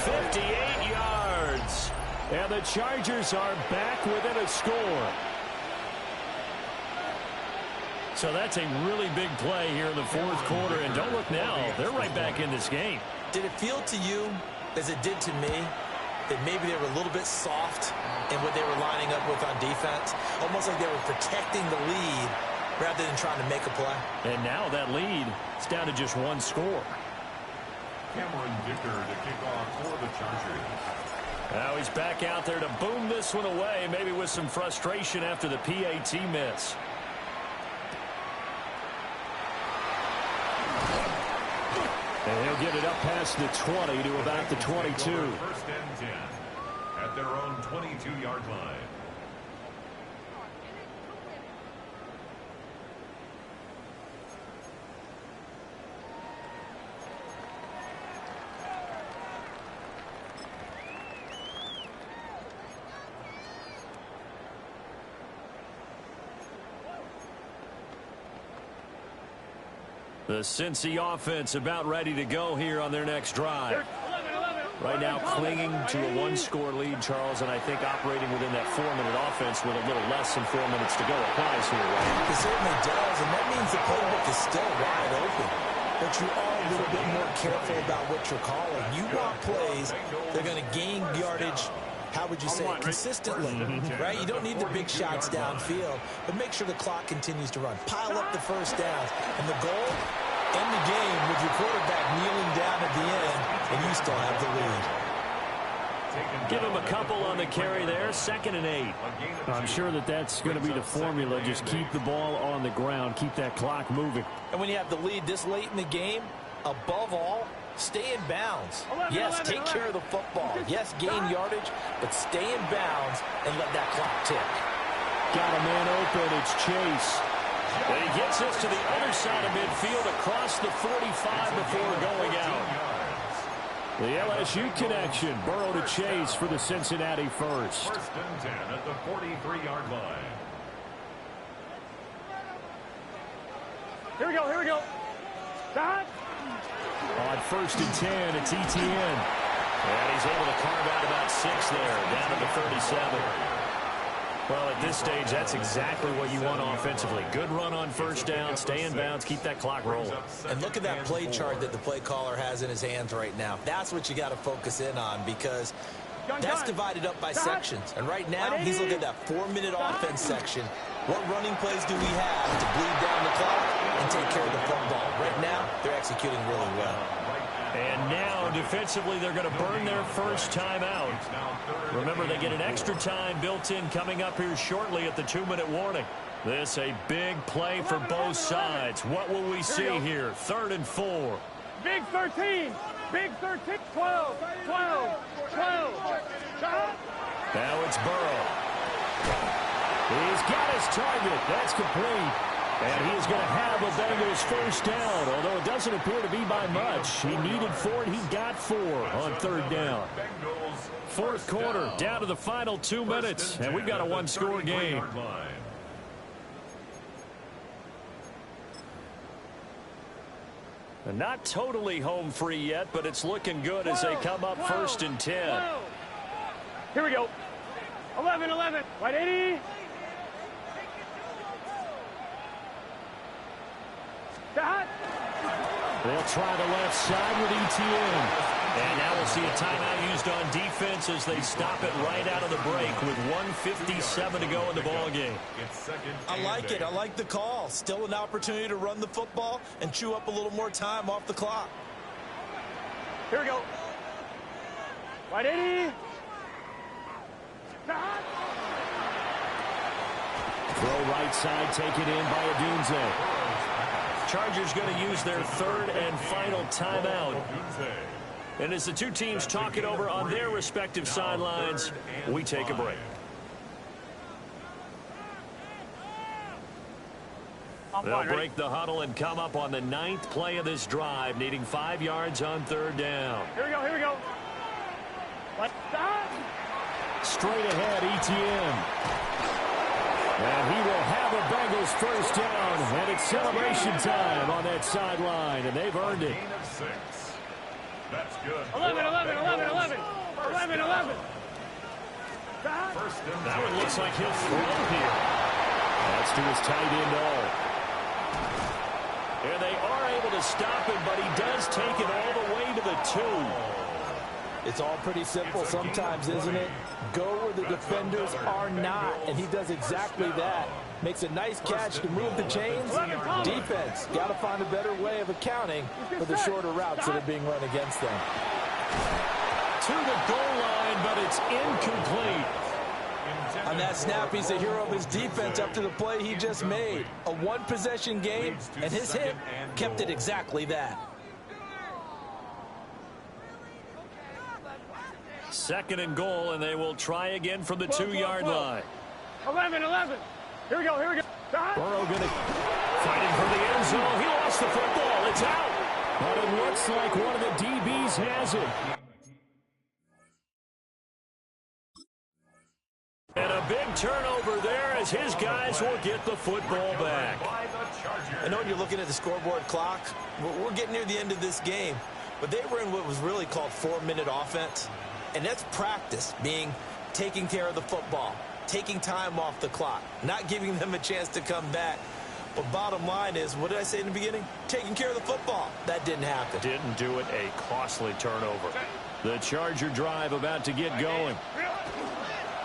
[SPEAKER 3] 58 yards.
[SPEAKER 1] and the Chargers are back within a score. So that's a really big play here in the fourth quarter, and don't look now, they're right back in this game.
[SPEAKER 4] Did it feel to you, as it did to me, that maybe they were a little bit soft in what they were lining up with on defense? Almost like they were protecting the lead rather than trying to make a play.
[SPEAKER 1] And now that lead is down to just one score.
[SPEAKER 2] Cameron Dicker to kick off for the Chargers.
[SPEAKER 3] Now he's back out there to boom this one away, maybe with some frustration after the PAT miss.
[SPEAKER 1] And he'll get it up past the 20 to about the 22.
[SPEAKER 2] First and 10 at their own 22-yard line.
[SPEAKER 3] The Cincy offense about ready to go here on their next drive. Right now clinging to a one-score lead, Charles, and I think operating within that 4-minute offense with a little less than 4 minutes to go applies here, right?
[SPEAKER 4] It certainly does, and that means the playbook is still wide open. But you are a little bit more careful about what you're calling. You want plays that are going to gain yardage, how would you say, consistently, right? You don't need the big shots downfield, but make sure the clock continues to run. Pile up the first downs, and the goal, end the game with your quarterback kneeling down at the end, and you still have the lead.
[SPEAKER 3] Give him a couple on the carry there, 2nd and 8.
[SPEAKER 1] I'm sure that that's going to be the formula. Just keep the ball on the ground, keep that clock moving.
[SPEAKER 4] And when you have the lead this late in the game, above all, stay in bounds. Yes, take care of the football. Yes, gain yardage, but stay in bounds and let that clock tick.
[SPEAKER 1] Got a man open. It's Chase.
[SPEAKER 3] And he gets us to the other side of midfield across the 45 before going out.
[SPEAKER 1] The LSU connection. Burrow to Chase for the Cincinnati first.
[SPEAKER 2] First and 10 at the 43-yard line.
[SPEAKER 5] Here we go, here we go. Stop.
[SPEAKER 1] On 1st and 10, it's ETN.
[SPEAKER 3] And he's able to carve out about 6 there, down to the 37. Well, at this stage, that's exactly what you want offensively. Good run on first down, stay in bounds, keep that clock rolling.
[SPEAKER 4] And look at that play chart that the play caller has in his hands right now. That's what you got to focus in on, because that's divided up by sections. And right now, he's looking at that 4-minute offense section. What running plays do we have to bleed down the clock and take care of the football? Right now, they're executing really well.
[SPEAKER 3] And now, defensively, they're going to burn their first timeout. Remember, they get an extra time built in coming up here shortly at the 2-minute warning. This a big play for both sides. What will we see here? 3rd and 4.
[SPEAKER 5] Big 13. Big 13. 12. 12. 12.
[SPEAKER 3] Now it's Burrow.
[SPEAKER 1] He's got his target. That's complete. And he is going to have a Bengals first down, although it doesn't appear to be by much. He needed 4, and he got 4 on 3rd down. 4th quarter, down to the final 2 minutes, and we've got a 1-score game. And not totally home free yet, but it's looking good as they come up 1st and 10.
[SPEAKER 5] Here we go. 11. Right 80.
[SPEAKER 1] They'll try the left side with ETN.
[SPEAKER 3] And now we'll see a timeout used on defense as they stop it right out of the break with 1:57 to go in the ballgame.
[SPEAKER 4] I like it. I like the call. Still an opportunity to run the football and chew up a little more time off the clock.
[SPEAKER 5] Here we go. Right 80.
[SPEAKER 1] Throw right side, taken in by Adunze.
[SPEAKER 3] Chargers going to use their 3rd and final timeout. And as the two teams talk it over on their respective sidelines, we take a break. They'll break the huddle and come up on the 9th play of this drive, needing 5 yards on 3rd down.
[SPEAKER 5] Here we go. Let's stop.
[SPEAKER 1] Straight ahead, ETN. And he will have a Bengals first down, and it's celebration time on that sideline, and they've earned it.
[SPEAKER 2] That's good.
[SPEAKER 5] 11.
[SPEAKER 3] That one looks like he'll throw here.
[SPEAKER 1] That's to his tight end, all.
[SPEAKER 3] And they are able to stop him, but he does take it all the way to the 2.
[SPEAKER 4] It's all pretty simple sometimes, isn't it? Go where the defenders are not, and he does exactly that. Makes a nice catch to move the chains. Defense got to find a better way of accounting for the shorter routes that are being run against them.
[SPEAKER 3] To the goal line, but it's incomplete.
[SPEAKER 4] On that snap, he's the hero of his defense up to the play he just made. A one-possession game, and his hit kept it exactly that.
[SPEAKER 3] 2nd and goal, and they will try again from the 2-yard line.
[SPEAKER 5] 11. Here we go.
[SPEAKER 1] Burrow going to
[SPEAKER 3] Fighting for the end zone. He lost the football. It's out.
[SPEAKER 1] But it looks like one of the DBs has it.
[SPEAKER 3] And a big turnover there as his guys will get the football back.
[SPEAKER 4] I know when you're looking at the scoreboard clock, we're getting near the end of this game, but they were in what was really called 4-minute offense. And that's practice, being taking care of the football, taking time off the clock, not giving them a chance to come back. But bottom line is, what did I say in the beginning? Taking care of the football. That didn't happen.
[SPEAKER 3] Didn't do it. A costly turnover. The Charger drive about to get going.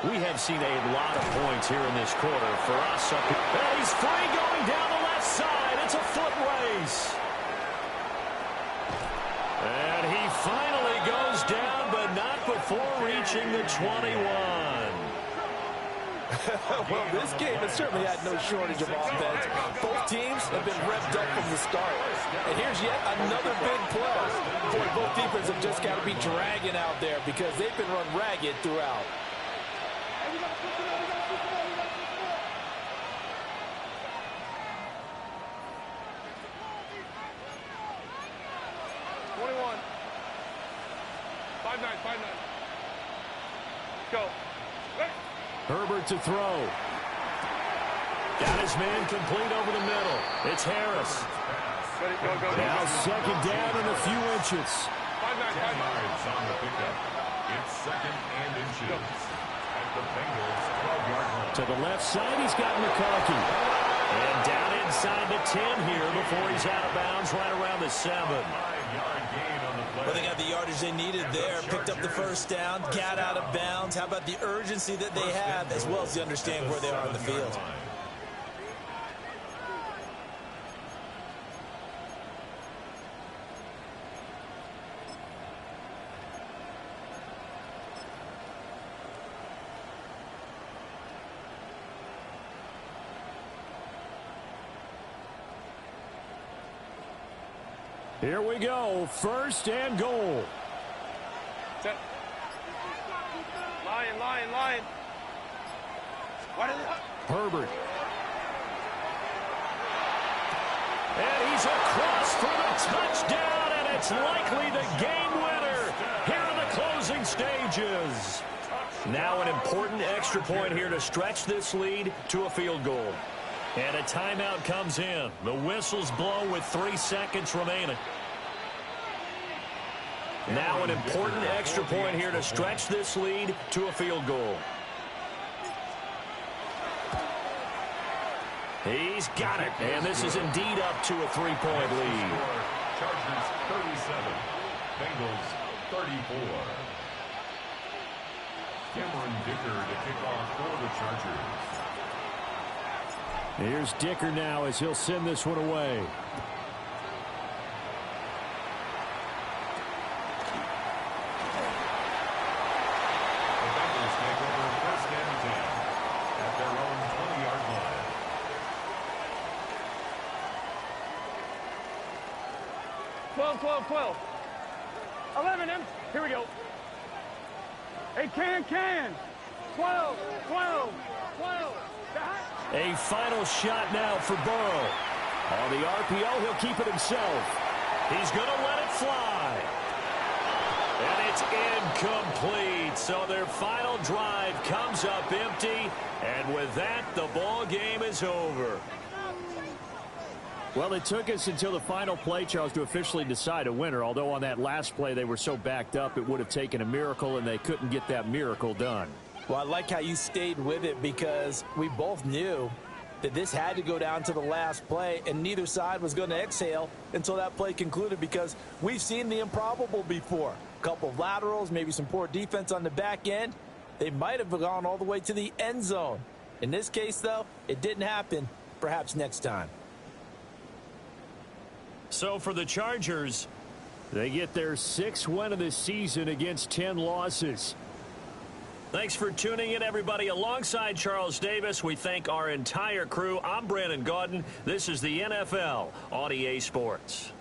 [SPEAKER 3] We have seen a lot of points here in this quarter. For us, and he's free going down the left side. It's a foot race. And he finally goes down, but not before reaching the 21.
[SPEAKER 4] Well, this game has certainly had no shortage of offense. Both teams have been revved up from the start. And here's yet another big play. Boy, both defenses have just got to be dragging out there because they've been run ragged throughout.
[SPEAKER 5] Go.
[SPEAKER 1] Herbert to throw.
[SPEAKER 3] Got his man complete over the middle. It's Harris.
[SPEAKER 1] Now 2nd down and a few inches.
[SPEAKER 2] 5 yards on the pickup. It's 2nd and inches. the Bengals 12-yard line.
[SPEAKER 1] To the left side, he's got McCarthy.
[SPEAKER 3] And down inside the 10 here before he's out of bounds right around the 7.
[SPEAKER 2] 5-yard gain on the play.
[SPEAKER 4] Well, they got the yardage they needed there. Picked up the first down, got out of bounds. How about the urgency that they have, as well as the understanding where they are on the field.
[SPEAKER 1] Here we go. First and goal.
[SPEAKER 5] Set. Lion.
[SPEAKER 1] Herbert. And he's across for the touchdown, and it's likely the game winner here in the closing stages.
[SPEAKER 3] Now an important extra point here to stretch this lead to a field goal.
[SPEAKER 1] And a timeout comes in. The whistle's blown with 3 seconds remaining.
[SPEAKER 3] Now an important extra point here to stretch this lead to a field goal. He's got it. And this is indeed up to a 3-point lead.
[SPEAKER 2] Chargers 37, Bengals 34. Cameron Dicker to kick off for the Chargers.
[SPEAKER 1] Here's Dicker now as he'll send this one away.
[SPEAKER 2] The Bengals take over first and 10 at their own 20-yard line.
[SPEAKER 5] 12. 11 him. Here we go. Hey, can. 12.
[SPEAKER 1] A final shot now for Burrow. On the RPO, he'll keep it himself. He's going to let it fly. And it's incomplete. So their final drive comes up empty. And with that, the ball game is over. Well, it took us until the final play, Charles, to officially decide a winner. Although on that last play they were so backed up, it would have taken a miracle, and they couldn't get that miracle done.
[SPEAKER 4] Well, I like how you stayed with it because we both knew that this had to go down to the last play, and neither side was going to exhale until that play concluded because we've seen the improbable before. A couple of laterals, maybe some poor defense on the back end. They might have gone all the way to the end zone. In this case, though, it didn't happen. Perhaps next time.
[SPEAKER 1] So for the Chargers, they get their 6th win of the season against 10 losses.
[SPEAKER 3] Thanks for tuning in, everybody. Alongside Charles Davis, we thank our entire crew. I'm Brandon Gaudin. This is the NFL on EA Sports.